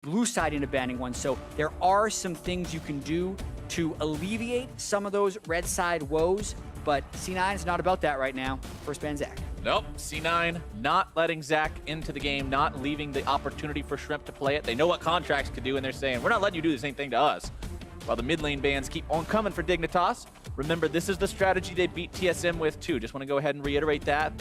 blue side into banning one. So there are some things you can do to alleviate some of those red side woes, but C9 is not about that right now. First ban Zach. Nope, C9 not letting Zach into the game, not leaving the opportunity for Shrimp to play it. They know what contracts could do, and they're saying, we're not letting you do the same thing to us. While the mid lane bans keep on coming for Dignitas. Remember, this is the strategy they beat TSM with too. Just want to go ahead and reiterate that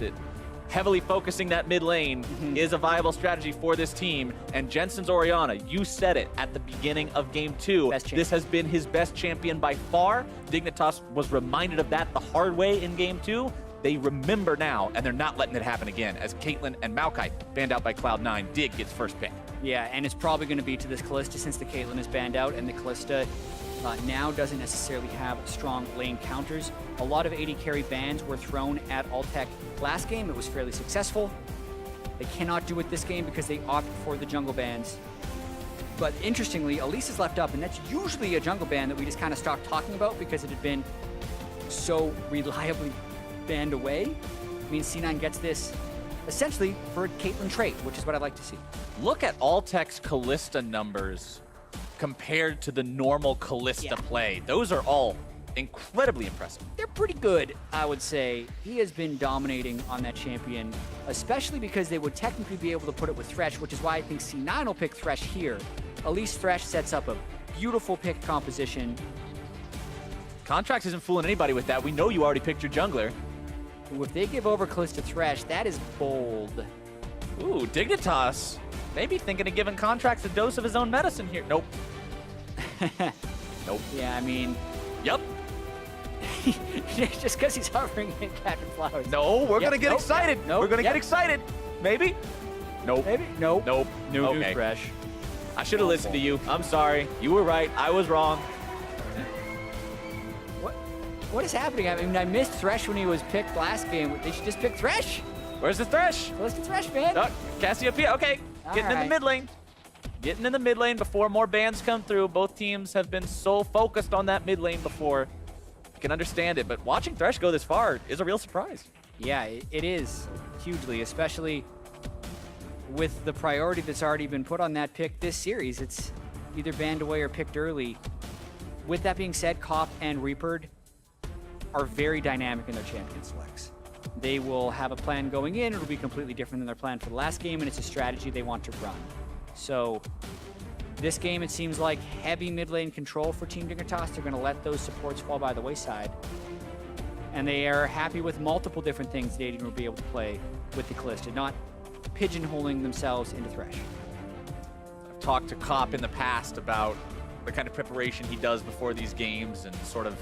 heavily focusing that mid lane is a viable strategy for this team. And Jensen's Orianna, you said it at the beginning of game 2. This has been his best champion by far. Dignitas was reminded of that the hard way in game 2. They remember now, and they're not letting it happen again, as Caitlyn and Maokai, banned out by Cloud9, Dig gets first pick. Yeah, and it's probably going to be to this Kalista since the Caitlyn is banned out, and the Kalista now doesn't necessarily have strong lane counters. A lot of AD carry bans were thrown at Altec last game. It was fairly successful. They cannot do it this game because they opt for the jungle bans. But interestingly, Elise is left up, and that's usually a jungle ban that we just kind of stopped talking about because it had been so reliably banned away. It means C9 gets this essentially for a Caitlyn trait, which is what I'd like to see. Look at Altec's Kalista numbers compared to the normal Kalista play. Those are all incredibly impressive. They're pretty good, I would say. He has been dominating on that champion, especially because they would technically be able to put it with Thresh, which is why I think C9 will pick Thresh here. At least Thresh sets up a beautiful pick composition. Contracts isn't fooling anybody with that. We know you already picked your jungler. Ooh, if they give over Kalista Thresh, that is bold. Ooh, Dignitas maybe thinking of giving Contracts a dose of his own medicine here. Nope. Nope. Yeah, I mean... Yep. Just because he's hovering in Captain Flowers. No, we're going to get excited. Nope. We're going to get excited. Maybe? Nope. Maybe? Nope. Nope. No new Thresh. I should have listened to you. I'm sorry. You were right. I was wrong. What is happening? I mean, I missed Thresh when he was picked last game. They should just pick Thresh. Where's the Thresh? Kalista Thresh, man. Oh, Cassiopeia. Okay. Getting in the mid lane. Getting in the mid lane before more bans come through. Both teams have been so focused on that mid lane before. You can understand it, but watching Thresh go this far is a real surprise. Yeah, it is hugely, especially with the priority that's already been put on that pick this series. It's either banned away or picked early. With that being said, Cop and Reaper are very dynamic in their champion selects. They will have a plan going in. It'll be completely different than their plan for the last game, and it's a strategy they want to run. So this game, it seems like heavy mid lane control for Team Dignitas. They're going to let those supports fall by the wayside. And they are happy with multiple different things that Aiden will be able to play with the Kalista, not pigeonholing themselves into Thresh. I've talked to Cop in the past about the kind of preparation he does before these games and sort of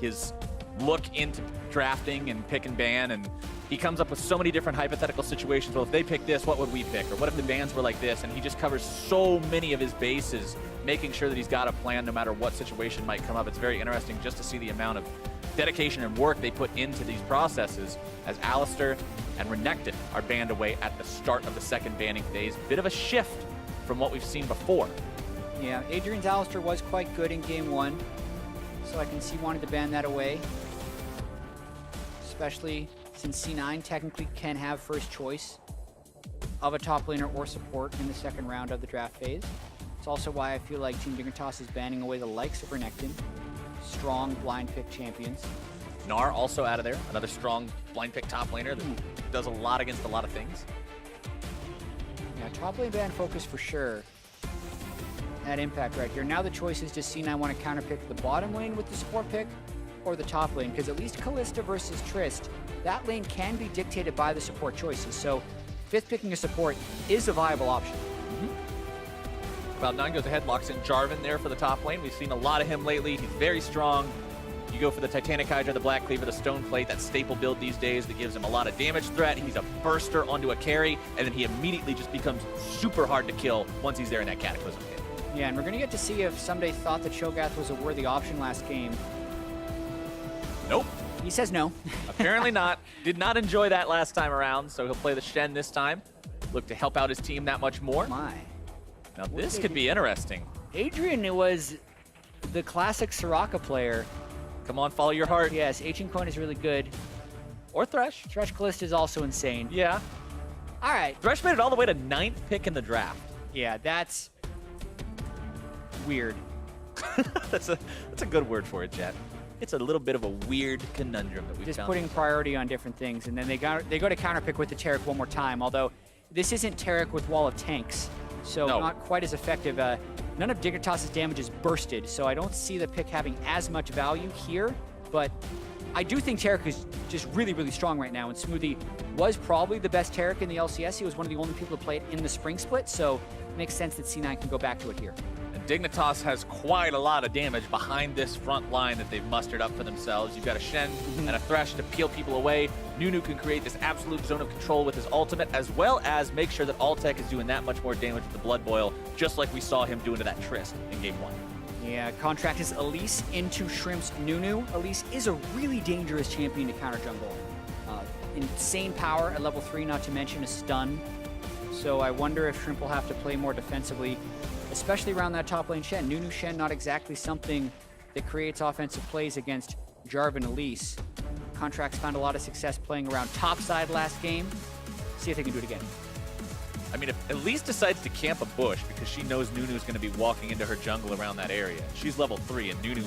his look into drafting and pick and ban, and he comes up with so many different hypothetical situations. Well, if they pick this, what would we pick? Or what if the bans were like this? And he just covers so many of his bases, making sure that he's got a plan no matter what situation might come up. It's very interesting just to see the amount of dedication and work they put into these processes, as Alistair and Renekton are banned away at the start of the second banning phase. Bit of a shift from what we've seen before. Yeah, Adrian's Alistair was quite good in game 1, so I can see wanting to ban that away. Especially since C9 technically can have first choice of a top laner or support in the second round of the draft phase. It's also why I feel like Team Dignitas is banning away the likes of Renekton, strong blind pick champions. Gnar also out of there, another strong blind pick top laner that does a lot against a lot of things. Yeah, top lane ban focus for sure. That impact right here. Now the choice is, does C9 want to counterpick the bottom lane with the support pick or the top lane? Because at least Kalista versus Trist, that lane can be dictated by the support choices. So fifth picking a support is a viable option. Cloud9 goes ahead, locks in Jarvan there for the top lane. We've seen a lot of him lately. He's very strong. You go for the Titanic Hydra, the Black Cleaver, the Stone Plate, that staple build these days that gives him a lot of damage threat. He's a burster onto a carry, and then he immediately just becomes super hard to kill once he's there in that Cataclysm pit. Yeah, and we're going to get to see if somebody thought that Cho'Gath was a worthy option last game. Nope. He says no. Apparently not. Did not enjoy that last time around, so he'll play the Shen this time. Look to help out his team that much more. My. Now this could be interesting. Adrian was the classic Soraka player. Come on, follow your heart. Yes, Ancient Coin is really good. Or Thresh. Thresh Kalista is also insane. Yeah. All right. Thresh made it all the way to 9th pick in the draft. Yeah, that's weird. That's a good word for it, Jet. It's a little bit of a weird conundrum that we Just found. putting priority on different things, and then they go to counterpick with the Taric one more time, although this isn't Taric with Wall of Tanks, so not quite as effective. None of Dignitas' damage is bursted, so I don't see the pick having as much value here, but I do think Taric is just really, really strong right now, and Smoothie was probably the best Taric in the LCS. He was one of the only people to play it in the spring split, so it makes sense that C9 can go back to it here. Dignitas has quite a lot of damage behind this front line that they've mustered up for themselves. You've got a Shen and a Thresh to peel people away. Nunu can create this absolute zone of control with his ultimate, as well as make sure that Altec is doing that much more damage with the Blood Boil, just like we saw him doing to that Trist in Game 1. Yeah, contract is Elise into Shrimp's Nunu. Elise is a really dangerous champion to counter jungle. Insane power at level 3, not to mention a stun. So I wonder if Shrimp will have to play more defensively, especially around that top lane Shen. Nunu Shen, not exactly something that creates offensive plays against Jarvan Elise. Contracts found a lot of success playing around topside last game. See if they can do it again. I mean, if Elise decides to camp a bush because she knows Nunu's going to be walking into her jungle around that area, she's level 3 and Nunu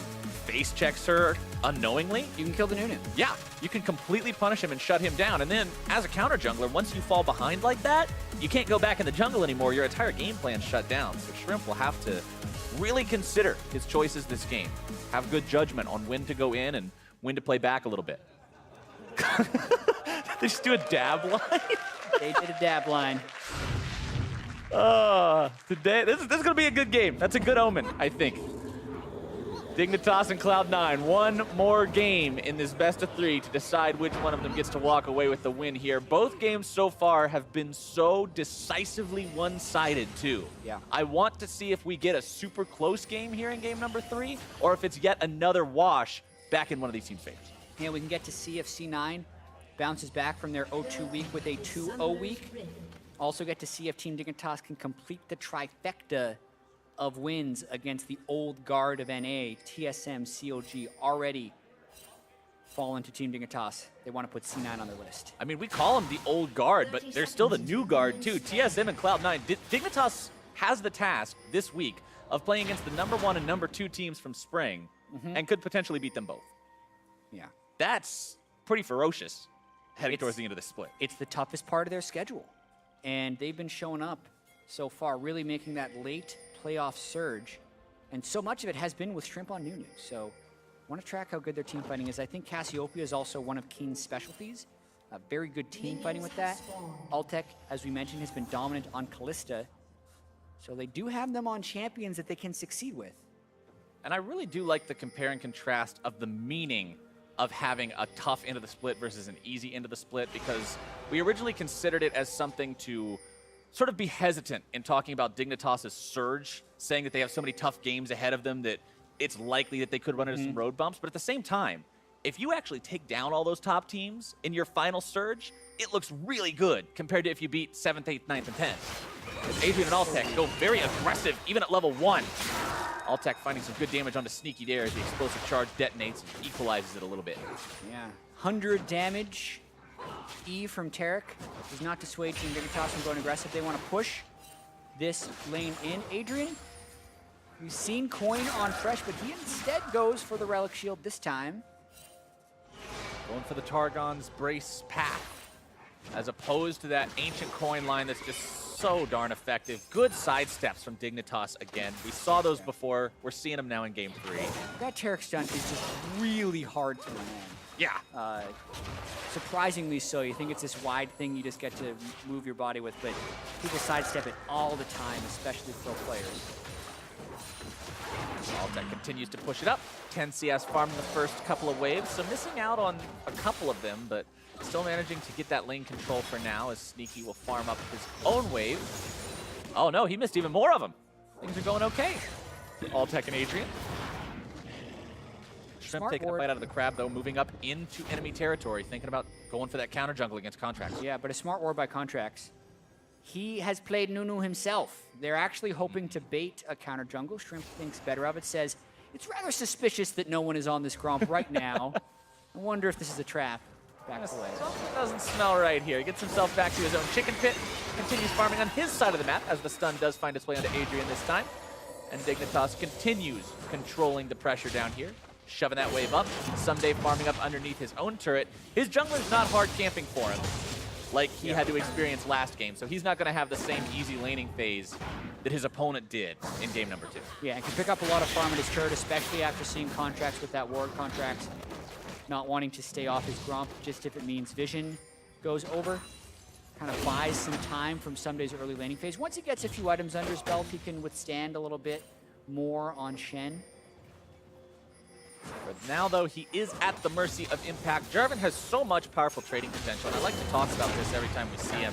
face checks her unknowingly, You can kill the Nunu. yeah, you can completely punish him and shut him down. And then, as a counter jungler, once you fall behind like that, you can't go back in the jungle anymore. Your entire game plan's shut down. So Shrimp will have to really consider his choices this game. Have good judgment on when to go in and when to play back a little bit. They just do a dab line? They did a dab line. Today, this is going to be a good game. That's a good omen, I think. Dignitas and Cloud9, one more game in this best of 3 to decide which one of them gets to walk away with the win here. Both games so far have been so decisively one-sided, too. Yeah. I want to see if we get a super close game here in game number 3, or if it's yet another wash back in one of these teams' favors. Yeah, we can get to see if C9 bounces back from their 0-2 week with a 2-0 week. Also get to see if Team Dignitas can complete the trifecta of wins against the old guard of NA, TSM, COG, already fallen to Team Dignitas. They want to put C9 on their list. I mean, we call them the old guard, but they're still the new guard, too. TSM and Cloud9. Dignitas has the task this week of playing against the #1 and #2 teams from Spring, and could potentially beat them both. Yeah. That's pretty ferocious heading towards the end of the split. It's the toughest part of their schedule. And they've been showing up so far, really making that late playoff surge. And so much of it has been with Shrimp on Nunu. So I want to track how good their team fighting is. I think Cassiopeia is also one of Keen's specialties. A very good team fighting with that. Altec, as we mentioned, has been dominant on Kalista. So they do have them on champions that they can succeed with. And I really do like the compare and contrast of the meaning of having a tough end of the split versus an easy end of the split, because we originally considered it as something to sort of be hesitant in talking about Dignitas' surge, saying that they have so many tough games ahead of them that it's likely that they could run into some road bumps. But at the same time, if you actually take down all those top teams in your final surge, it looks really good compared to if you beat 7th, 8th, 9th, and 10th. As Adrian and Altec go very aggressive, even at level 1. Altec finding some good damage onto Sneaky there as the explosive charge detonates and equalizes it a little bit. Yeah. 100 damage. E from Taric does not dissuade Team Dignitas from going aggressive. They want to push this lane in. Adrian, we've seen Coin on Fresh, but he instead goes for the Relic Shield this time. Going for the Targon's Brace path, as opposed to that ancient Coin line that's just so darn effective. Good sidesteps from Dignitas again. We saw those before. We're seeing them now in Game 3. That Taric stunt is just really hard to land. Yeah. Surprisingly so. You think it's this wide thing you just get to move your body with, but people sidestep it all the time, especially pro players. Altec continues to push it up. 10 CS farm in the first couple of waves, so missing out on a couple of them, but still managing to get that lane control for now, as Sneaky will farm up his own wave. Oh no, he missed even more of them. Things are going okay. Altec and Adrian. Shrimp taking a bite out of the crab, though, moving up into enemy territory, thinking about going for that counter jungle against Contracts. Yeah, but a smart ward by Contracts. He has played Nunu himself. They're actually hoping to bait a counter jungle. Shrimp thinks better of it, says, it's rather suspicious that no one is on this Gromp right now. I wonder if this is a trap. Back away. Something doesn't smell right here. He gets himself back to his own chicken pit, continues farming on his side of the map, as the stun does find its way onto Adrian this time. and Dignitas continues controlling the pressure down here, shoving that wave up. Someday farming up underneath his own turret. His jungler's not hard camping for him, like he had to experience last game, so he's not going to have the same easy laning phase that his opponent did in game number 2. Yeah, and can pick up a lot of farm in his turret, especially after seeing contracts with that ward contract. Not wanting to stay off his Gromp, just if it means vision goes over. Kind of buys some time from Someday's early laning phase. Once he gets a few items under his belt, he can withstand a little bit more on Shen. But now, though, he is at the mercy of Impact. Jarvan has so much powerful trading potential, and I like to talk about this every time we see him,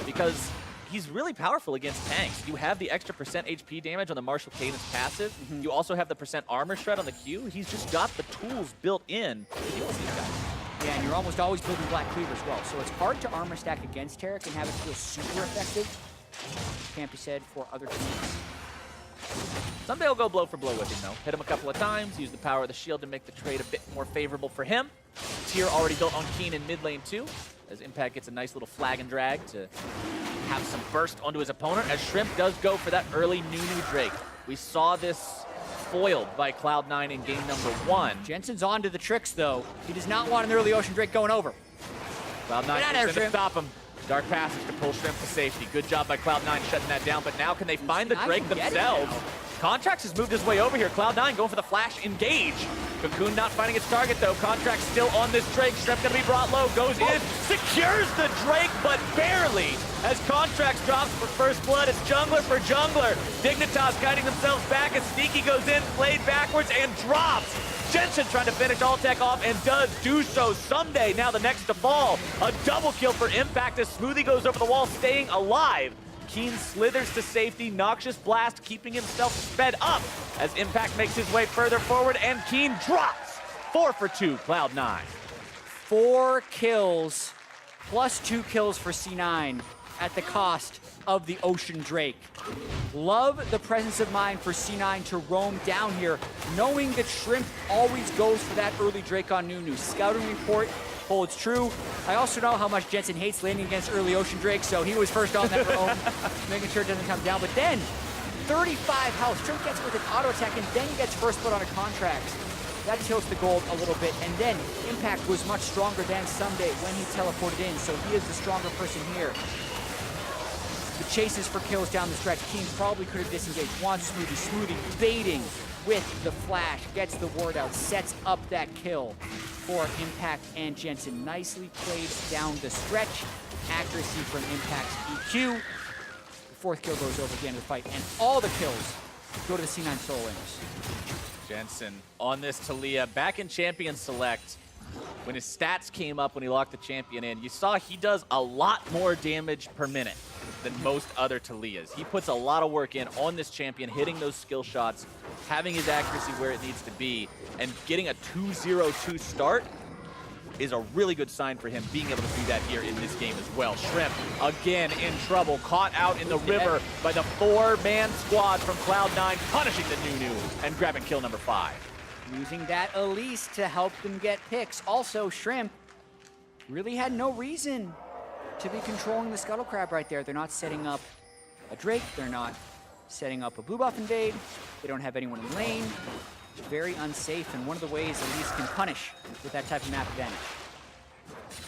because he's really powerful against tanks. You have the extra % HP damage on the Martial Cadence passive. You also have the % armor shred on the Q. He's just got the tools built in to deal with these guys. Yeah, and you're almost always building Black Cleaver as well, so it's hard to armor stack against Taric and have it feel super effective. Can't be said for other teams. Someday will go blow for blow with him, though. Hit him a couple of times, use the power of the shield to make the trade a bit more favorable for him. Tier already built on Keen in mid lane, too, as Impact gets a nice little flag and drag to have some burst onto his opponent, as Shrimp does go for that early Nunu Drake. We saw this foiled by Cloud9 in game number 1. Jensen's on to the tricks, though. He does not want an early Ocean Drake going over. Cloud9 is going to stop him. Dark Passage to pull Shrimp to safety. Good job by Cloud9 shutting that down, but now can they find the Drake themselves? Contracts has moved his way over here. Cloud9 going for the flash engage. Cocoon not finding its target, though. Contract's still on this Drake. Shrimp gonna be brought low, goes in, secures the Drake, but barely. As Contracts drops for first blood, it's jungler for jungler. Dignitas guiding themselves back as Sneaky goes in, played backwards, and drops. Jensen trying to finish Altec off and does do so. Someday now the next to fall. A double kill for Impact as Smoothie goes over the wall, staying alive. Keen slithers to safety, Noxious Blast keeping himself sped up as Impact makes his way further forward, and Keen drops. 4 for 2, Cloud9. 4 kills, plus 2 kills for C9 at the cost of the Ocean Drake. Love the presence of mind for C9 to roam down here, knowing that Shrimp always goes for that early Drake on Nunu. Scouting report holds true. I also know how much Jensen hates landing against early Ocean Drake, so he was first on that roam, making sure it doesn't come down. But then, 35 health. Shrimp gets it with an auto attack, and then gets first blood on a contract. That tilts the gold a little bit, and then Impact was much stronger than Someday when he teleported in, so he is the stronger person here. The chases for kills down the stretch. Keen probably could have disengaged. Wants Smoothie. Smoothie baiting with the flash. Gets the ward out. Sets up that kill for Impact and Jensen. Nicely played down the stretch. Accuracy from Impact's EQ. The 4th kill goes over at the end of the fight. And all the kills go to the C9 solo laners. Jensen on this Taliyah. Back in Champion Select, when his stats came up when he locked the champion in, you saw he does a lot more damage per minute than most other Taliyahs. He puts a lot of work in on this champion, hitting those skill shots, having his accuracy where it needs to be, and getting a 2-0-2 start is a really good sign for him being able to do that here in this game as well. Shrimp, again in trouble, caught out in the river by the 4-man squad from Cloud9, punishing the Nunu and grabbing kill number 5. Using that Elise to help them get picks. Also, Shrimp really had no reason to be controlling the Scuttle Crab right there. They're not setting up a Drake. They're not setting up a blue buff invade. They don't have anyone in lane. It's very unsafe, and one of the ways Elise can punish with that type of map advantage.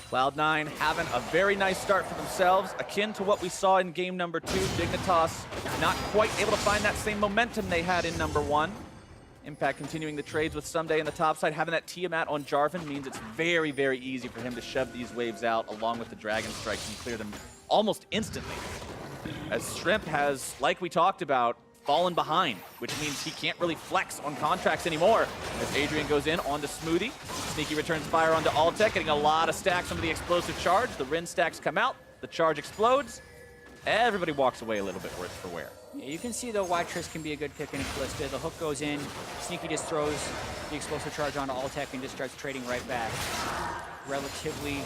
Cloud9 having a very nice start for themselves, akin to what we saw in game number 2. Dignitas not quite able to find that same momentum they had in number 1. Impact continuing the trades with Someday in the top side. Having that Tiamat on Jarvan means it's very, very easy for him to shove these waves out along with the Dragon Strikes and clear them almost instantly. As Shrimp has, like we talked about, fallen behind, which means he can't really flex on contracts anymore. As Adrian goes in onto Smoothie. Sneaky returns fire onto Altec, getting a lot of stacks from the explosive charge. The Rin stacks come out, the charge explodes. Everybody walks away a little bit worse for wear. Yeah, you can see, though, why Triss can be a good pick in a Callista. The hook goes in, Sneaky just throws the explosive charge onto Altec and just starts trading right back. Relatively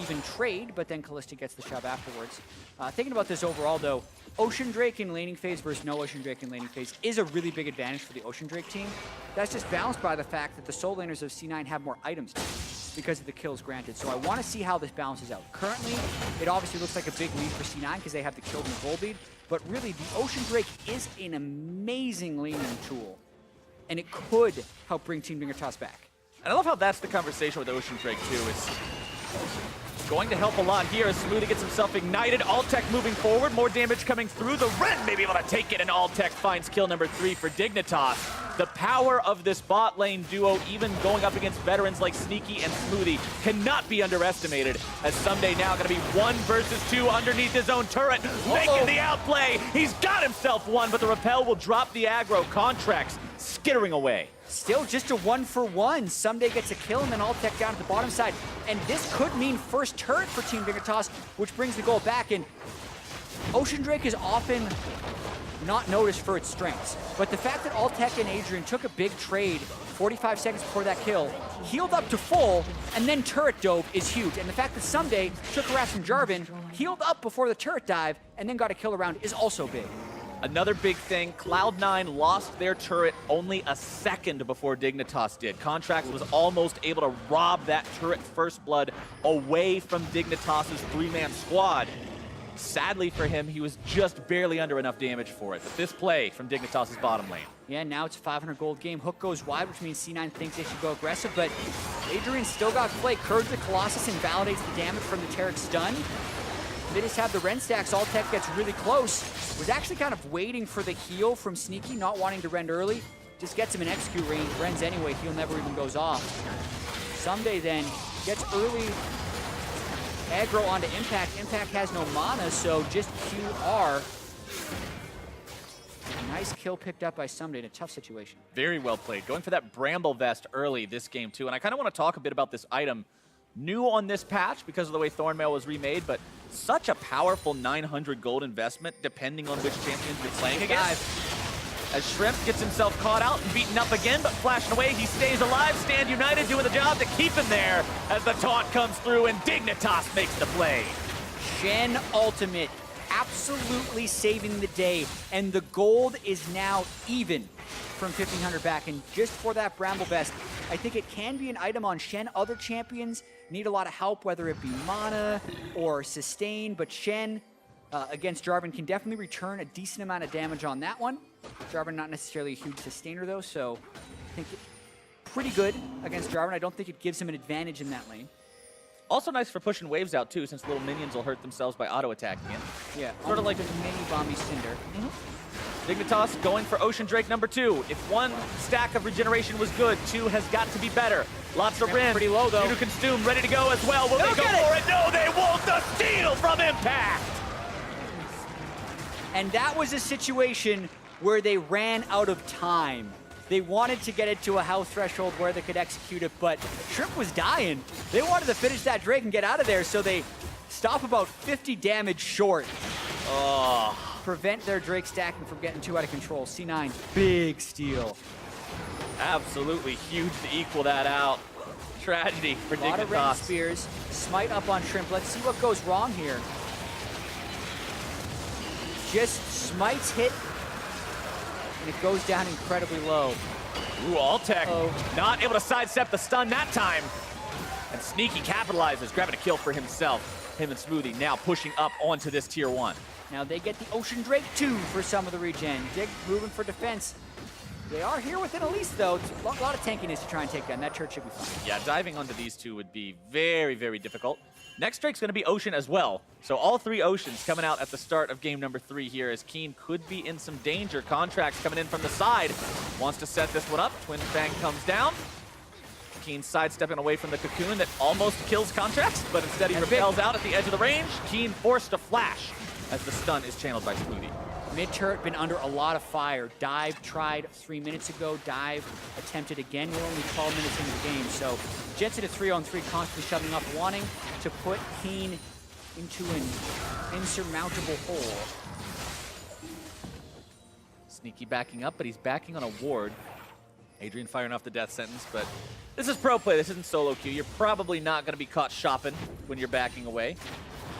even trade, but then Callista gets the shove afterwards. Thinking about this overall, though, Ocean Drake in laning phase versus no Ocean Drake in laning phase is a really big advantage for the Ocean Drake team. That's just balanced by the fact that the solo laners of C9 have more items because of the kills granted. So I want to see how this balances out. Currently, it obviously looks like a big lead for C9 because they have the kill and the gold lead, but really the Ocean Drake is an amazing laning tool, and it could help bring Team Dignitas back. And I love how that's the conversation with Ocean Drake too. It's going to help a lot here as Smoothie gets himself ignited. Altec moving forward, more damage coming through. The Ren may be able to take it, and Altec finds kill number 3 for Dignitas. The power of this bot lane duo, even going up against veterans like Sneaky and Smoothie, cannot be underestimated, as Someday now going to be 1 versus 2 underneath his own turret, making the outplay. He's got himself one, but the Repel will drop the aggro. Contracts skittering away. Still just a 1-for-1. Someday gets a kill, and then Altec down at the bottom side. And this could mean first turret for Team Dignitas, which brings the goal back. And Ocean Drake is often not noticed for its strengths, but the fact that Altec and Adrian took a big trade 45 seconds before that kill, healed up to full, and then turret dove is huge. And the fact that Someday took harass from Jarvan, healed up before the turret dive, and then got a kill around is also big. Another big thing, Cloud9 lost their turret only a second before Dignitas did. Contracts was almost able to rob that turret first blood away from Dignitas' 3-man squad. Sadly for him, he was just barely under enough damage for it. But this play from Dignitas' bottom lane. Yeah, now it's a 500 gold game. Hook goes wide, which means C9 thinks they should go aggressive, but Adrian still got play. Curves the Colossus, invalidates the damage from the Taric stun. They just have the Ren stacks. Altec gets really close. Was actually kind of waiting for the heal from Sneaky, not wanting to rend early. Just gets him in execute range. Rens anyway, heal never even goes off. Someday then gets early aggro onto Impact. Impact has no mana, so just QR. Nice kill picked up by Someday in a tough situation. Very well played. Going for that Bramble Vest early this game too. And I kind of want to talk a bit about this item. New on this patch because of the way Thornmail was remade, but such a powerful 900 gold investment depending on which champions you're playing against. As Shrimp gets himself caught out and beaten up again, but flashing away, he stays alive. Stand United doing the job to keep him there as the taunt comes through and Dignitas makes the play. Shen ultimate, absolutely saving the day, and the gold is now even from 1500 back. And just for that Bramble Vest, I think it can be an item on Shen. Other champions need a lot of help, whether it be mana or sustain, but Shen against Jarvan can definitely return a decent amount of damage on that one. Jarvan not necessarily a huge sustainer though, so I think pretty good against Jarvan. I don't think it gives him an advantage in that lane. Also nice for pushing waves out too, since little minions will hurt themselves by auto-attacking it. Yeah, sort of like a mini Bombi Cinder. Dignitas going for Ocean Drake number 2. If 1 stack of regeneration was good, 2 has got to be better. Lots of Ren. Pretty low though. Due to consume, ready to go as well. Will they go for it? No, they won't. The steal from Impact. And that was a situation where they ran out of time. They wanted to get it to a health threshold where they could execute it, but Shrimp was dying. They wanted to finish that Drake and get out of there, so they stop about 50 damage short. Oh. Prevent their Drake stacking from getting too out of control. C9, big steal. Absolutely huge to equal that out. Tragedy for Dignitas. A lot of Ren spears. Smite up on Shrimp. Let's see what goes wrong here. Just smites hit, and it goes down incredibly low. Ooh, Altec not able to sidestep the stun that time. And Sneaky capitalizes, grabbing a kill for himself. Him and Smoothie now pushing up onto this tier 1. Now they get the Ocean Drake 2 for some of the regen. Dig moving for defense. They are here within Elise though. It's a lot of tankiness to try and take down. That turret should be fine. Yeah, diving onto these 2 would be very, very difficult. Next Drake's going to be Ocean as well. So all 3 Oceans coming out at the start of game number 3 here as Keen could be in some danger. Contracts coming in from the side. Wants to set this one up. Twin Fang comes down. Keen sidestepping away from the cocoon that almost kills Contracts, but instead he repels out at the edge of the range. Keen forced to flash as the stun is channeled by Smoothie. Mid-turret been under a lot of fire. Dive tried 3 minutes ago. Dive attempted again. We're only 12 minutes into the game, so Jets at a 3-on-3, constantly shoving up, wanting to put Keen into an insurmountable hole. Sneaky backing up, but he's backing on a ward. Adrian firing off the death sentence, but this is pro play. This isn't solo queue. You're probably not going to be caught shopping when you're backing away.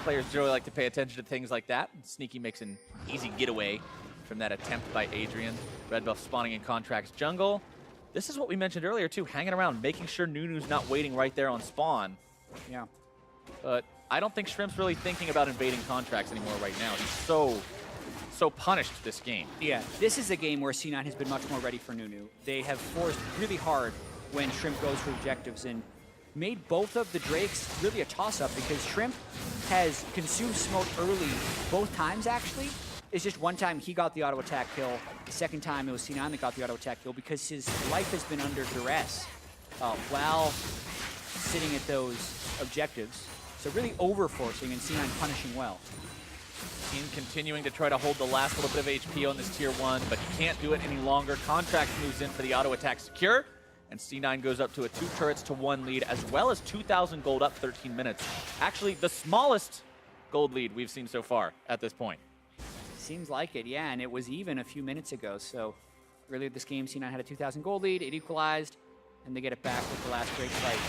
Players generally like to pay attention to things like that. Sneaky makes an easy getaway from that attempt by Adrian. Red buff spawning in Contract's jungle. This is what we mentioned earlier too, hanging around, making sure Nunu's not waiting right there on spawn. Yeah. But I don't think Shrimp's really thinking about invading Contracts anymore right now. He's so so punished this game. Yeah, this is a game where C9 has been much more ready for Nunu. They have forced really hard when Shrimp goes for objectives and made both of the Drakes really a toss-up because Shrimp has consumed smoke early both times, actually. It's just one time he got the auto attack kill. The second time it was C9 that got the auto attack kill because his life has been under duress while sitting at those objectives. So really over-forcing and C9 punishing well. Team continuing to try to hold the last little bit of HP on this tier 1, but he can't do it any longer. Contract moves in for the auto attack secure, and C9 goes up to a 2 turrets to 1 lead, as well as 2,000 gold up 13 minutes. Actually, the smallest gold lead we've seen so far at this point. Seems like it, yeah, and it was even a few minutes ago. So earlier this game, C9 had a 2,000 gold lead, it equalized, and they get it back with the last break fight.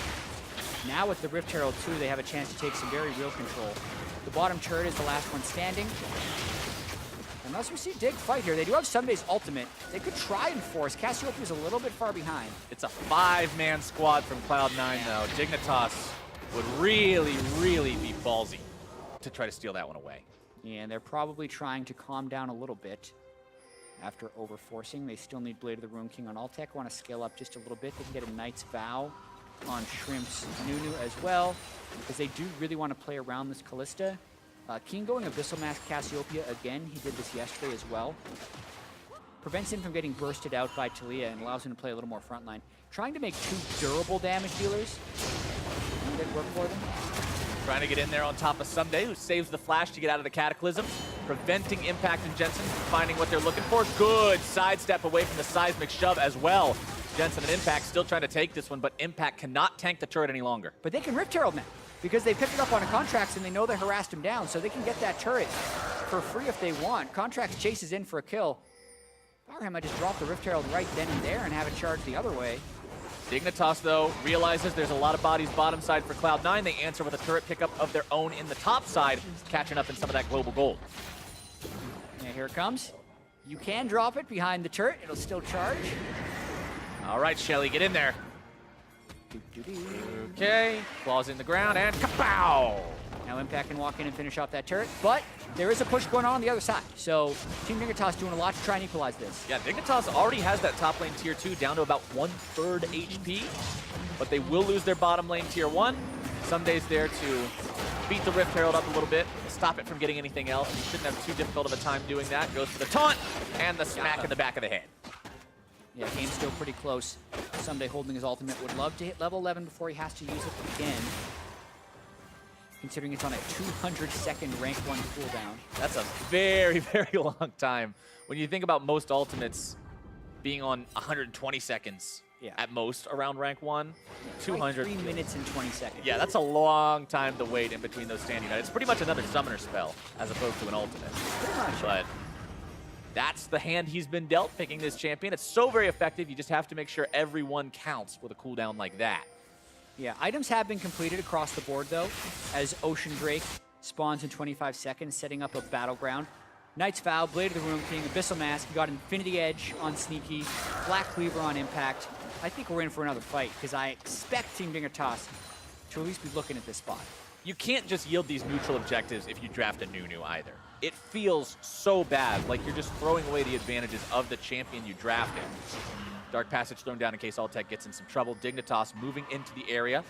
Now with the Rift Herald too, they have a chance to take some very real control. The bottom turret is the last one standing. Unless we see Dig fight here, they do have Sunday's ultimate. They could try and force. Cassiopeia's a little bit far behind. It's a 5-man squad from Cloud9 though. Dignitas would really, really be ballsy to try to steal that one away. Yeah, and they're probably trying to calm down a little bit after overforcing. They still need Blade of the Ruin King on Altec. Want to scale up just a little bit. They can get a Knight's Vow on Shrimp's Nunu as well, because they do really want to play around this Callista. King going Abyssal Mask Cassiopeia again. He did this yesterday as well. Prevents him from getting bursted out by Talia and allows him to play a little more frontline. Trying to make 2 durable damage dealers. And it work for them. Trying to get in there on top of Someday, who saves the flash to get out of the Cataclysm. Preventing Impact and Jensen from finding what they're looking for. Good sidestep away from the seismic shove as well. Jensen and Impact still trying to take this one, but Impact cannot tank the turret any longer. But they can Rift Herald now, because they picked it up on a Contracts and they know they harassed him down, so they can get that turret for free if they want. Contracts chases in for a kill. Powerham might just drop the Rift Herald right then and there and have it charge the other way. Dignitas, though, realizes there's a lot of bodies bottom side for Cloud9. They answer with a turret pickup of their own in the top side, catching up in some of that global gold. And here it comes. You can drop it behind the turret. It'll still charge. All right, Shelly, get in there. Okay, claws in the ground, and kapow! Now Impact can walk in and finish off that turret, but there is a push going on the other side. So Team Dignitas doing a lot to try and equalize this. Yeah, Dignitas already has that top lane tier 2 down to about 1/3 HP, but they will lose their bottom lane tier 1. Sunday's there to beat the Rift Herald up a little bit, stop it from getting anything else. You shouldn't have too difficult of a time doing that. Goes for the taunt, and the smack in the back of the head. Yeah, game's still pretty close. Someday holding his ultimate would love to hit level 11 before he has to use it again. Considering it's on a 200-second rank 1 cooldown. That's a very, very long time. When you think about most ultimates being on 120 seconds at most around rank 1, 200. Like 3 minutes and 20 seconds. Yeah, that's a long time to wait in between those standing unites. It's pretty much another summoner spell as opposed to an ultimate. Pretty much. But that's the hand he's been dealt picking this champion. It's so very effective. You just have to make sure everyone counts with a cooldown like that. Yeah, items have been completed across the board, though, as Ocean Drake spawns in 25 seconds, setting up a battleground. Knight's Vow, Blade of the Ruin King, Abyssal Mask, you got Infinity Edge on Sneaky, Black Cleaver on Impact. I think we're in for another fight, because I expect Team Dignitas to at least be looking at this spot. You can't just yield these neutral objectives if you draft a Nunu either. It feels so bad, like you're just throwing away the advantages of the champion you drafted. Dark Passage thrown down in case Altec gets in some trouble. Dignitas moving into the area.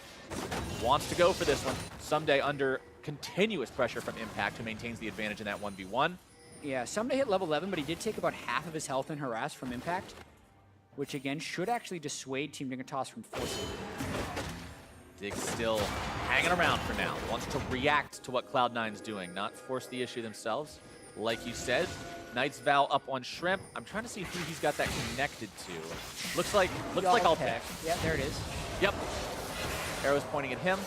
Wants to go for this one. Someday under continuous pressure from Impact, who maintains the advantage in that 1v1. Yeah, Someday hit level 11, but he did take about half of his health in harass from Impact, which again should actually dissuade Team Dignitas from forcing. Dig still hanging around for now. Wants to react to what Cloud9's doing, not force the issue themselves. Like you said, Knight's Vow up on Shrimp. I'm trying to see who he's got that connected to. Looks like Altec. Yeah, there it is. Yep. Arrow's pointing at him.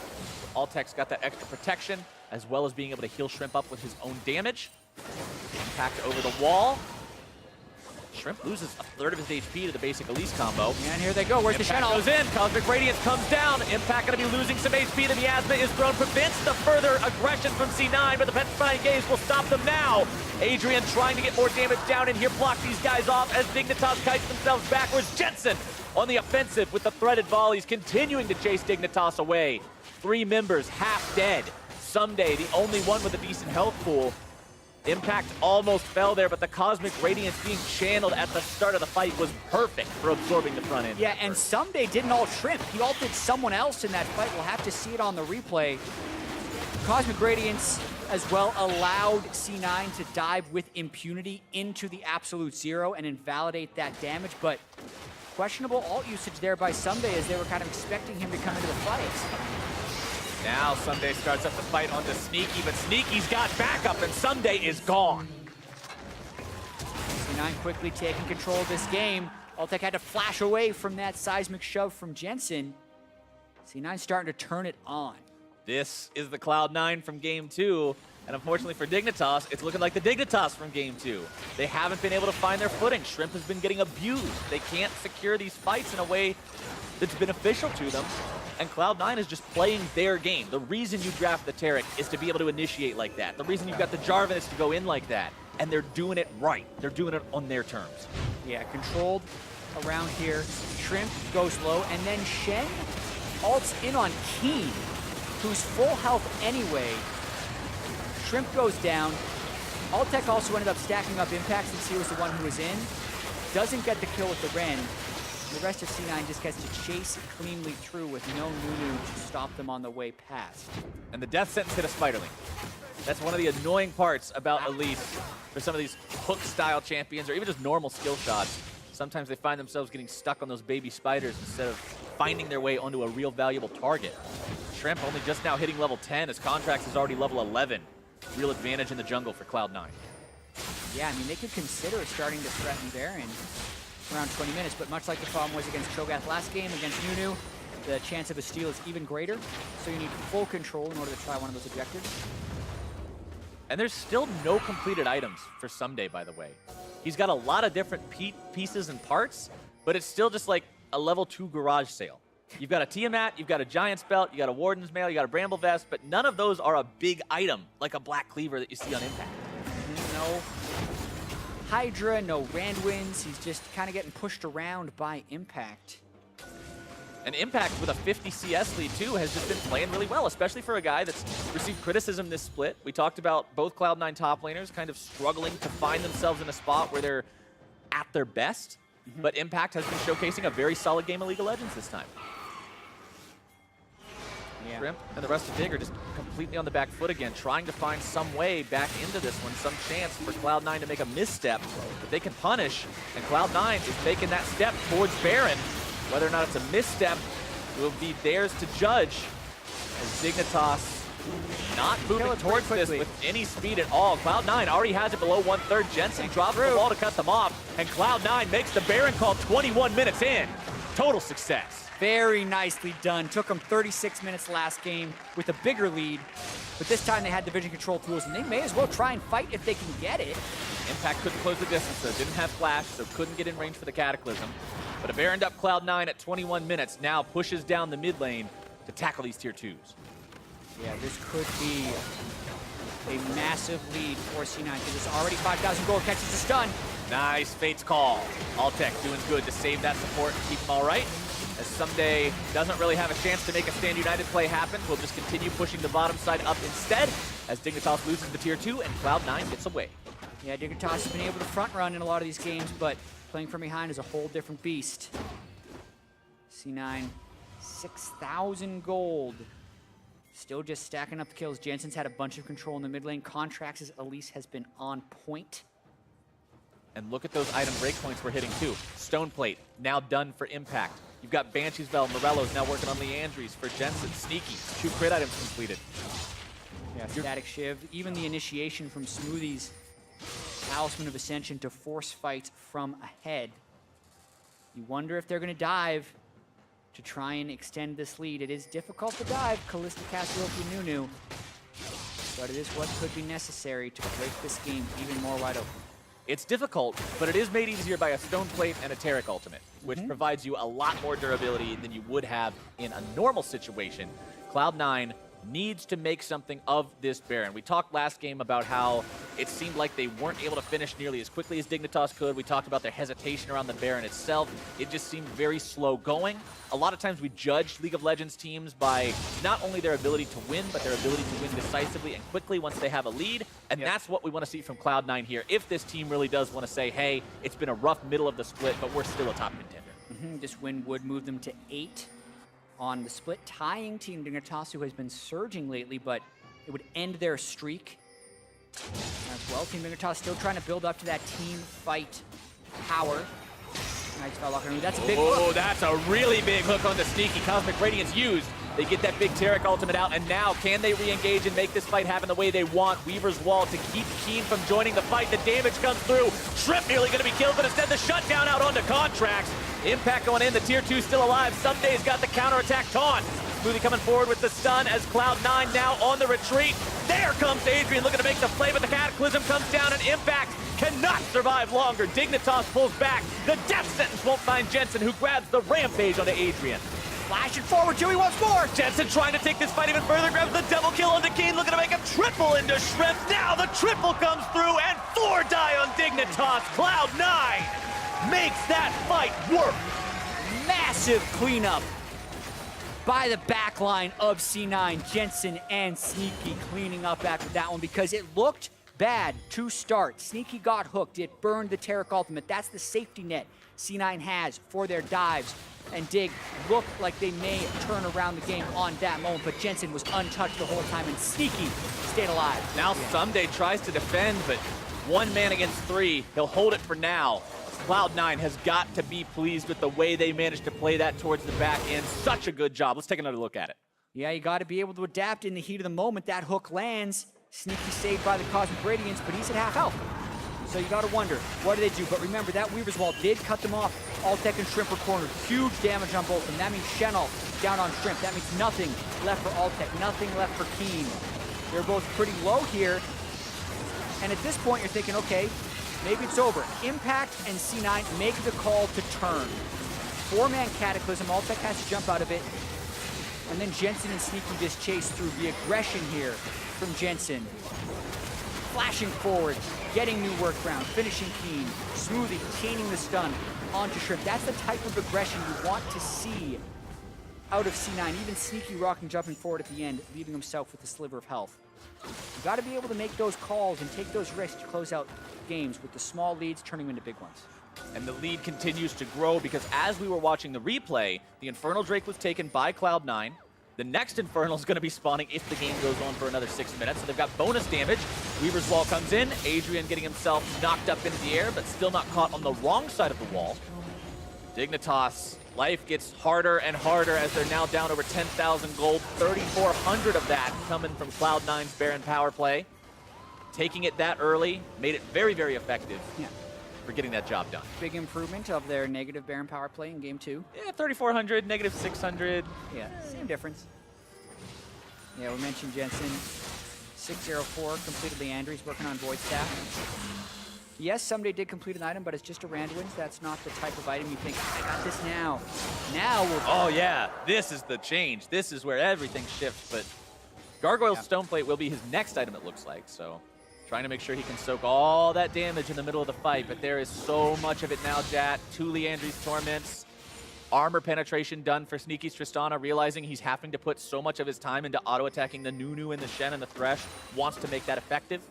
Altec's got that extra protection, as well as being able to heal Shrimp up with his own damage. Impact over the wall. Shrimp loses 1/3 of his HP to the basic Elise combo. And here they go. Where's Impact the Shenel? goes in. Cosmic Radiance comes down. Impact going to be losing some HP. The Miasma is thrown. Prevents the further aggression from C9, but the Petrifying Gaze will stop them now. Adrian trying to get more damage down in here. Block these guys off as Dignitas kites themselves backwards. Jensen on the offensive with the threaded volleys, continuing to chase Dignitas away. 3 members half dead. Someday, the only one with a decent health pool. Impact almost fell there, but the Cosmic Radiance being channeled at the start of the fight was perfect for absorbing the front end. Yeah, and Someday didn't ult Shrimp. He ulted someone else in that fight. We'll have to see it on the replay. Cosmic Radiance as well allowed C9 to dive with impunity into the absolute zero and invalidate that damage, but questionable ult usage there by Someday as they were kind of expecting him to come into the fight. Now Someday starts up the fight onto Sneaky, but Sneaky's got backup and Someday is gone. C9 quickly taking control of this game. Altec had to flash away from that seismic shove from Jensen. C9 starting to turn it on. This is the Cloud9 from Game 2, and unfortunately for Dignitas, it's looking like the Dignitas from Game 2. They haven't been able to find their footing. Shrimp has been getting abused. They can't secure these fights in a way that's beneficial to them, and Cloud9 is just playing their game. The reason you draft the Taric is to be able to initiate like that. The reason you've got the Jarvan is to go in like that, and they're doing it right. They're doing it on their terms. Yeah, controlled around here. Shrimp goes low, and then Shen ults in on Keen, who's full health anyway. Shrimp goes down. Altec also ended up stacking up Impact since he was the one who was in. Doesn't get the kill with the Ren. The rest of C9 just gets to chase cleanly through with no Nunu to stop them on the way past. And the death sentence hit a Spiderling. That's one of the annoying parts about Elise for some of these hook-style champions or even just normal skill shots. Sometimes they find themselves getting stuck on those baby spiders instead of finding their way onto a real valuable target. Shrimp only just now hitting level 10 as Contracts is already level 11. Real advantage in the jungle for Cloud9. Yeah, I mean, they could consider starting to threaten Baron around 20 minutes, but much like the problem was against Cho'Gath last game, against Nunu, the chance of a steal is even greater, so you need full control in order to try one of those objectives. And there's still no completed items for Someday, by the way. He's got a lot of different pieces and parts, but it's still just like a level 2 garage sale. You've got a Tiamat, you've got a Giant's Belt, you got a Warden's Mail, you got a Bramble Vest, but none of those are a big item like a Black Cleaver that you see on Impact. No Hydra, no Randwinds. He's just kind of getting pushed around by Impact. And Impact with a 50 CS lead too has just been playing really well, especially for a guy that's received criticism this split. We talked about both Cloud9 top laners kind of struggling to find themselves in a spot where they're at their best, but Impact has been showcasing a very solid game of League of Legends this time. Yeah. Shrimp and the rest of Dig are just completely on the back foot again, trying to find some way back into this one, some chance for Cloud9 to make a misstep that they can punish, and Cloud9 is making that step towards Baron. Whether or not it's a misstep will be theirs to judge, as Dignitas not moving towards this with any speed at all. Cloud9 already has it below 1/3. Jensen drops the ball to cut them off, and Cloud9 makes the Baron call 21 minutes in. Total success. Very nicely done. Took them 36 minutes last game with a bigger lead, but this time they had division control tools, and they may as well try and fight if they can get it. Impact couldn't close the distance, though. Didn't have flash, so couldn't get in range for the Cataclysm. But a Baroned up Cloud9 at 21 minutes now pushes down the mid lane to tackle these tier 2s. Yeah, this could be a massive lead for C9 because it's already 5,000 gold, catches the stun. Nice Fate's call. Altec doing good to save that support and keep them all right. As Someday doesn't really have a chance to make a Stand United play happen, we'll just continue pushing the bottom side up instead as Dignitas loses the tier 2 and Cloud9 gets away. Yeah, Dignitas has been able to front run in a lot of these games, but playing from behind is a whole different beast. C9, 6,000 gold. Still just stacking up the kills. Jensen's had a bunch of control in the mid lane. Contracts' Elise has been on point. And look at those item breakpoints we're hitting too. Stoneplate, now done for Impact. You've got Banshee's Bell, Morello's now working on Leandries for Jensen. Sneaky, 2 crit items completed. Yeah, Static Shiv. Even the initiation from Smoothie's Talisman of Ascension to force fight from ahead. You wonder if they're going to dive to try and extend this lead. It is difficult to dive, Kalista, Cassiopeia, Nunu, but it is what could be necessary to break this game even more wide open. It's difficult, but it is made easier by a Stoneplate and a Taric ultimate, which provides you a lot more durability than you would have in a normal situation. Cloud9 needs to make something of this Baron. We talked last game about how it seemed like they weren't able to finish nearly as quickly as Dignitas could. We talked about their hesitation around the Baron itself. It just seemed very slow going. A lot of times we judge League of Legends teams by not only their ability to win, but their ability to win decisively and quickly once they have a lead. And that's what we want to see from Cloud9 here. If this team really does want to say, hey, it's been a rough middle of the split, but we're still a top contender. This win would move them to 8 on the split, tying Team Dignitas, who has been surging lately, but it would end their streak as well. Team Dignitas still trying to build up to that team fight power. Nice foul lock. That's a big hook. Oh, that's a really big hook on the sneaky. Cosmic Radiance used. They get that big Taric ultimate out, and now can they re-engage and make this fight happen the way they want? Weaver's Wall to keep Keen from joining the fight. The damage comes through. Shrimp nearly going to be killed, but instead the shutdown out onto Contracts. Impact going in, the tier 2 still alive. Sunday's got the counterattack taunt. Smoothie coming forward with the stun as Cloud9 now on the retreat. There comes Adrian looking to make the play, but the Cataclysm comes down and Impact cannot survive longer. Dignitas pulls back. The death sentence won't find Jensen, who grabs the rampage onto Adrian. Flashing forward, Joey once more. Jensen trying to take this fight even further, grabs the double kill onto Keen, looking to make a triple into Shrimp. Now the triple comes through and 4 die on Dignitas. Cloud9 makes that fight work. Massive cleanup by the backline of C9. Jensen and Sneaky cleaning up after that one because it looked bad to start. Sneaky got hooked. It burned the Taric ultimate. That's the safety net C9 has for their dives. And Dig looked like they may turn around the game on that moment, but Jensen was untouched the whole time, and Sneaky stayed alive. Now Someday tries to defend, but 1 man against 3. He'll hold it for now. Cloud9 has got to be pleased with the way they managed to play that towards the back end. Such a good job. Let's take another look at it. Yeah, you got to be able to adapt in the heat of the moment. That hook lands. Sneaky saved by the Cosmic Radiance, but he's at half health. So you got to wonder, what do they do? But remember, that Weaver's Wall did cut them off. Altec and Shrimp were cornered. Huge damage on both of them. That means Shenol down on Shrimp. That means nothing left for Altec, nothing left for Keen. They're both pretty low here. And at this point, you're thinking, okay, maybe it's over. Impact and C9 make the call to turn. 4-man Cataclysm. Altec has to jump out of it. And then Jensen and Sneaky just chase through. The aggression here from Jensen. Flashing forward, getting new work ground, finishing Keen. Smoothie chaining the stun onto Shrimp. That's the type of aggression you want to see out of C9. Even Sneaky rocking, jumping forward at the end, leaving himself with a sliver of health. You got to be able to make those calls and take those risks to close out games with the small leads turning them into big ones. And the lead continues to grow because as we were watching the replay, the Infernal Drake was taken by Cloud9. The next Infernal is going to be spawning if the game goes on for another 6 minutes. So they've got bonus damage. Weaver's Wall comes in. Adrian getting himself knocked up into the air, but still not caught on the wrong side of the wall. Dignitas, life gets harder and harder as they're now down over 10,000 gold. 3,400 of that coming from Cloud9's Baron power play. Taking it that early made it very, very effective. Yeah. For getting that job done. Big improvement of their negative Baron power play in game 2. Yeah, 3,400, negative 600. Yeah, same difference. Yeah, we mentioned Jensen. 604 completed Leandry's working on Void Staff. Yes, Someday did complete an item, but it's just a Randwins. That's not the type of item you think, I got this now. Now we'll... Oh yeah, this is the change. This is where everything shifts, but Gargoyle's Stoneplate will be his next item, it looks like, so... Trying to make sure he can soak all that damage in the middle of the fight, but there is so much of it now, Jat. 2 Leandry's Torments. Armor penetration done for Sneaky's Tristana, realizing he's having to put so much of his time into auto-attacking the Nunu and the Shen and the Thresh. Wants to make that effective.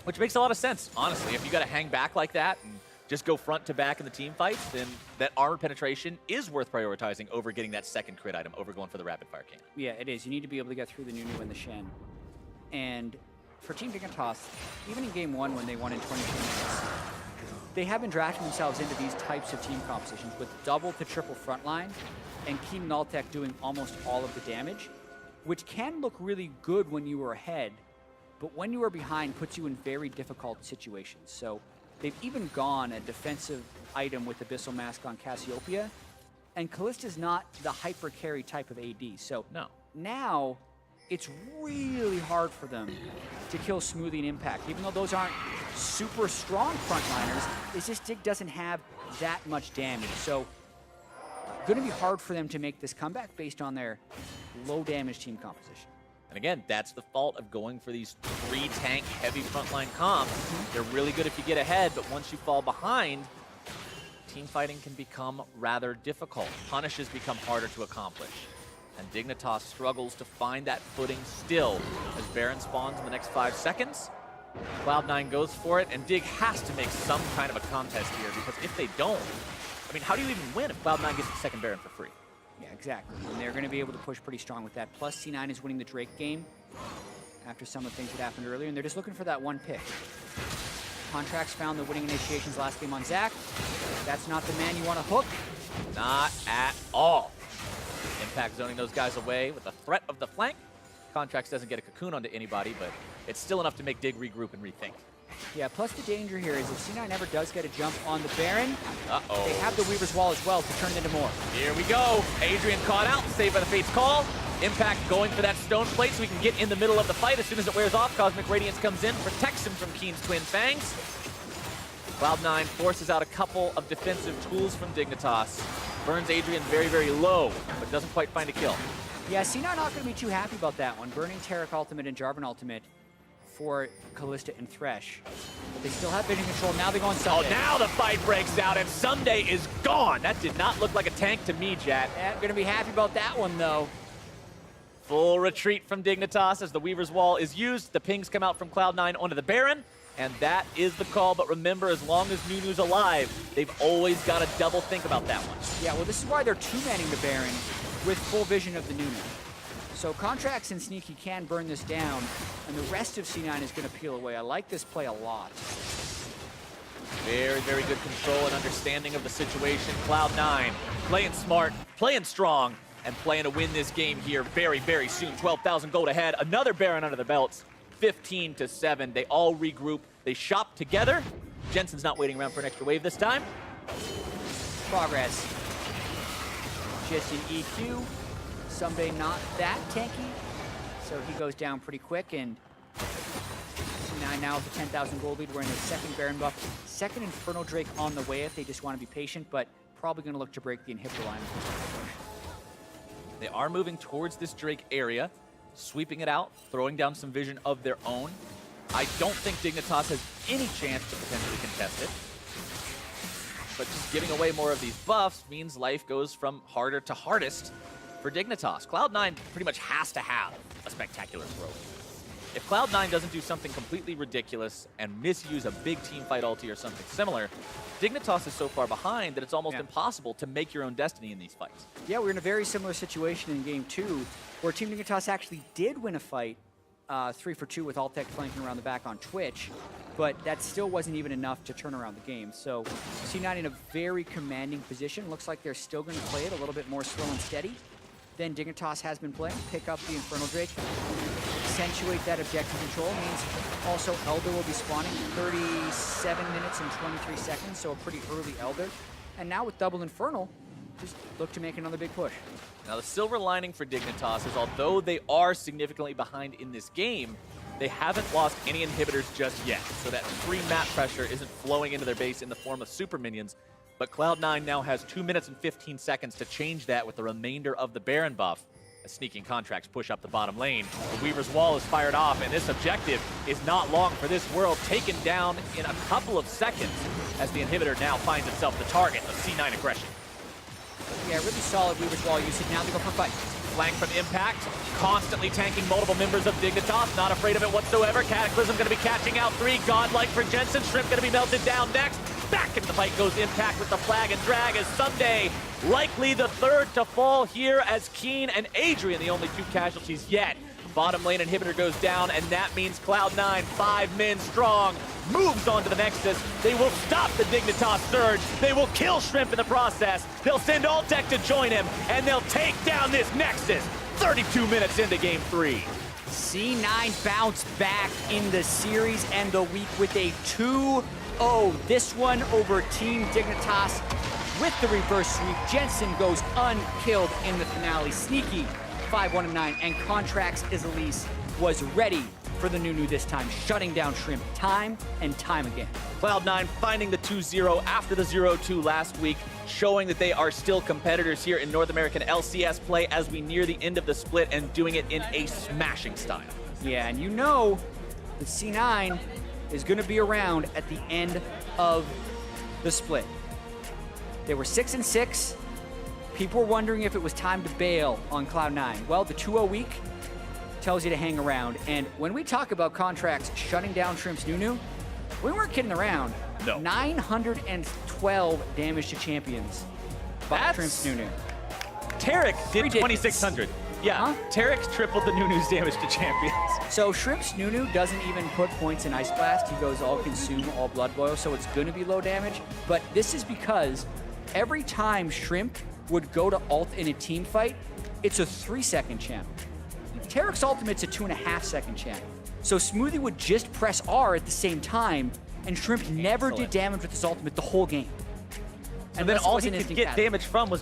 Which makes a lot of sense, honestly. If you got to hang back like that and just go front to back in the team fights, then that armor penetration is worth prioritizing over getting that second crit item, over going for the rapid fire cannon. Yeah, it is. You need to be able to get through the Nunu and the Shen. And for Team Dignitas, even in Game 1 when they won in 22 minutes, they have been drafting themselves into these types of team compositions with double to triple frontline and Keen and Altec doing almost all of the damage, which can look really good when you are ahead, but when you are behind puts you in very difficult situations. So they've even gone a defensive item with Abyssal Mask on Cassiopeia, and Callista's not the hyper carry type of AD. So no. Now, it's really hard for them to kill Smoothie and Impact. Even though those aren't super strong frontliners, it's just Dig doesn't have that much damage. So going to be hard for them to make this comeback based on their low damage team composition. And again, that's the fault of going for these 3-tank heavy frontline comps. They're really good if you get ahead, but once you fall behind, team fighting can become rather difficult. Punishes become harder to accomplish. And Dignitas struggles to find that footing still as Baron spawns in the next 5 seconds. Cloud9 goes for it, and Dig has to make some kind of a contest here, because if they don't, I mean, how do you even win if Cloud9 gets the second Baron for free? Yeah, exactly. And they're going to be able to push pretty strong with that. Plus, C9 is winning the Drake game after some of the things that happened earlier, and they're just looking for that one pick. Contracts found the winning initiations last game on Zach. That's not the man you want to hook. Not at all. Impact zoning those guys away with the threat of the flank. Contracts doesn't get a cocoon onto anybody, but it's still enough to make Dig regroup and rethink. Yeah, plus the danger here is if C9 ever does get a jump on the Baron, uh-oh, they have the Weaver's Wall as well to turn it into more. Here we go. Adrian caught out, saved by the Fate's Call. Impact going for that stone plate so we can get in the middle of the fight. As soon as it wears off, Cosmic Radiance comes in, protects him from Keen's Twin Fangs. Cloud9 forces out a couple of defensive tools from Dignitas. Burns Adrian very, very low, but doesn't quite find a kill. Yeah, C9 not going to be too happy about that one. Burning Taric ultimate and Jarvan ultimate for Kalista and Thresh. But they still have vision control. Now they go on Sunday. Oh, now the fight breaks out, and Sunday is gone. That did not look like a tank to me, Jat. Yeah, going to be happy about that one, though. Full retreat from Dignitas as the Weaver's Wall is used. The pings come out from Cloud9 onto the Baron, and that is the call. But remember, as long as Nunu's alive, they've always got to double think about that one. Yeah, well, this is why they're two-manning the Baron with full vision of the Nunu. So Contracts and Sneaky can burn this down, and the rest of C9 is going to peel away. I like this play a lot. Very, very good control and understanding of the situation. Cloud9 playing smart, playing strong, and playing to win this game here very, very soon. 12,000 gold ahead. Another Baron under the belts. 15-7. They all regroup. They shop together. Jensen's not waiting around for an extra wave this time. Progress. Just an EQ. Someday not that tanky. So he goes down pretty quick, and C9 now with the 10,000 gold lead. We're in the second Baron buff. Second Infernal Drake on the way if they just want to be patient, but probably going to look to break the inhibitor line. They are moving towards this Drake area, sweeping it out, throwing down some vision of their own. I don't think Dignitas has any chance to potentially contest it. But just giving away more of these buffs means life goes from harder to hardest for Dignitas. Cloud9 pretty much has to have a spectacular throw. If Cloud9 doesn't do something completely ridiculous and misuse a big team fight ulti or something similar, Dignitas is so far behind that it's almost impossible to make your own destiny in these fights. Yeah, we're in a very similar situation in Game 2, where Team Dignitas actually did win a fight 3-for-2 with Altec flanking around the back on Twitch, but that still wasn't even enough to turn around the game. So C9 in a very commanding position. Looks like they're still going to play it a little bit more slow and steady than Dignitas has been playing. Pick up the Infernal Drake, accentuate that objective control. Means also Elder will be spawning 37 minutes and 23 seconds, so a pretty early Elder. And now with double Infernal, just look to make another big push. Now the silver lining for Dignitas is although they are significantly behind in this game, they haven't lost any inhibitors just yet. So that free map pressure isn't flowing into their base in the form of super minions. But Cloud9 now has 2 minutes and 15 seconds to change that with the remainder of the Baron buff. As sneaking Contracts push up the bottom lane. The Weaver's Wall is fired off, and this objective is not long for this world. Taken down in a couple of seconds as the inhibitor now finds itself the target of C9 aggression. Yeah, really solid Weaver's Wall usage. Now they go for fight. Flank from Impact, constantly tanking multiple members of Dignitas, not afraid of it whatsoever. Cataclysm going to be catching out 3, godlike for Jensen. Shrimp going to be melted down next. Back into the fight goes Impact with the flag and drag as Sunday likely the third to fall here as Keen and Adrian, the only 2 casualties yet. Bottom lane inhibitor goes down, and that means Cloud9, 5 men strong, moves on to the Nexus. They will stop the Dignitas surge. They will kill Shrimp in the process. They'll send Altec to join him, and they'll take down this Nexus 32 minutes into Game 3. C9 bounced back in the series and the week with a 2-0. This one over Team Dignitas with the reverse sweep. Jensen goes unkilled in the finale. Sneaky 5-1-9, and Contracts Isalise was ready for the Nunu this time, shutting down Shrimp time and time again. Cloud9 finding the 2-0 after the 0-2 last week, showing that they are still competitors here in North American LCS play as we near the end of the split and doing it in a smashing style. Yeah, and you know the C9 is going to be around at the end of the split. They were 6-6. People were wondering if it was time to bail on Cloud9. Well, the 2-0 week tells you to hang around. And when we talk about contracts shutting down Shrimp's Nunu, we weren't kidding around. No. 912 damage to champions by That's Shrimp's Nunu. Tarek did Ridiculous. 2,600. Yeah, Tarek tripled the Nunu's damage to champions. So Shrimp's Nunu doesn't even put points in Ice Blast. He goes all consume, all blood boil, so it's going to be low damage. But this is because every time Shrimp would go to ult in a team fight, it's a 3-second channel. Tarek's ultimate's a 2.5-second channel. So Smoothie would just press R at the same time, and Shrimp never did damage with his ultimate the whole game. And then all he could get damage from was